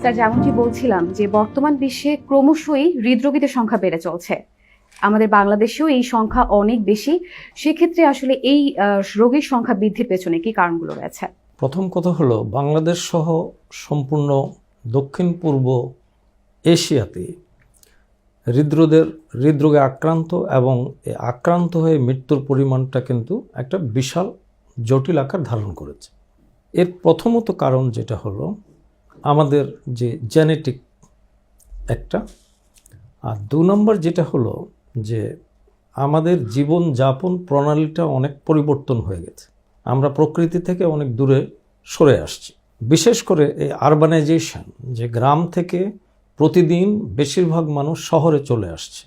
Doctor, যেমনটি বলছিলাম যে বর্তমান বিশ্বে ক্রমশই হৃদরোগীদের সংখ্যা বেড়ে চলছে। আমাদের বাংলাদেশেও এই সংখ্যা অনেক বেশি। সেক্ষেত্রে আসলে এই রোগীর সংখ্যা বৃদ্ধির পেছনে কি কারণগুলো রয়েছে? প্রথম কথা হলো, বাংলাদেশ সহ সম্পূর্ণ দক্ষিণ পূর্ব এশিয়াতে হৃদরোগে আক্রান্ত এবং আক্রান্ত হয়ে মৃত্যুর পরিমাণটা কিন্তু একটা বিশাল জটিল আকার ধারণ করেছে। এর প্রথমত কারণ যেটা হলো আমাদের যে জেনেটিক একটা, আর 2 নম্বর যেটা হলো যে আমাদের জীবনযাপন প্রণালীটা অনেক পরিবর্তন হয়ে গেছে। আমরা প্রকৃতি থেকে অনেক দূরে সরে আসছি। বিশেষ করে এই আরবানাইজেশন, যে গ্রাম থেকে প্রতিদিন বেশিরভাগ মানুষ শহরে চলে আসছে,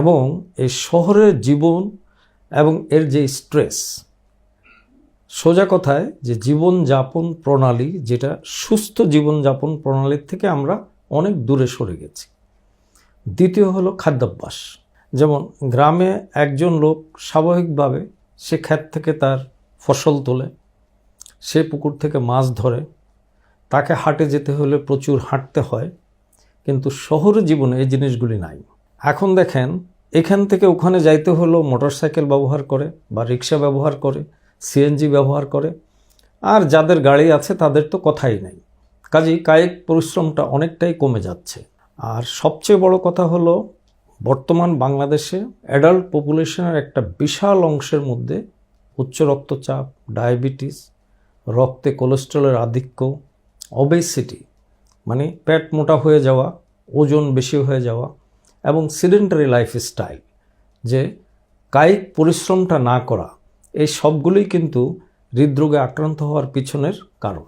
এবং এই শহরের জীবন এবং এর যে স্ট্রেস, সোজা কথায় যে জীবনযাপন প্রণালী, যেটা সুস্থ জীবনযাপন প্রণালীর থেকে আমরা অনেক দূরে সরে গেছি। দ্বিতীয় হলো খাদ্যাভ্যাস। যেমন গ্রামে একজন লোক স্বাভাবিকভাবে সে ক্ষেত থেকে তার ফসল তোলে, সে পুকুর থেকে মাছ ধরে, তাকে হাটে যেতে হলে প্রচুর হাঁটতে হয়, কিন্তু শহরের জীবনে এই জিনিসগুলি নাই। এখন দেখেন, এখান থেকে ওখানে যাইতে হলেও মোটরসাইকেল ব্যবহার করে বা রিক্সা ব্যবহার করে, সিএনজি ব্যবহার করে, আর যাদের গাড়ি আছে তাদের তো কথাই নেই। কাজেই কায়িক পরিশ্রমটা অনেকটাই কমে যাচ্ছে। আর সবচেয়ে বড় কথা হলো, বর্তমান বাংলাদেশে অ্যাডাল্ট পপুলেশনের একটা বিশাল অংশের মধ্যে উচ্চ রক্তচাপ, ডায়াবেটিস, রক্তে কোলেস্টেরলের আধিক্য, ওবেসিটি মানে পেট মোটা হয়ে যাওয়া, ওজন বেশি হয়ে যাওয়া, এবং সিডেন্টারি লাইফস্টাইল, যে কায়িক পরিশ্রমটা না করা, এই সবগুলোই কিন্তু হৃদরোগে আক্রান্ত হওয়ার পিছনের কারণ।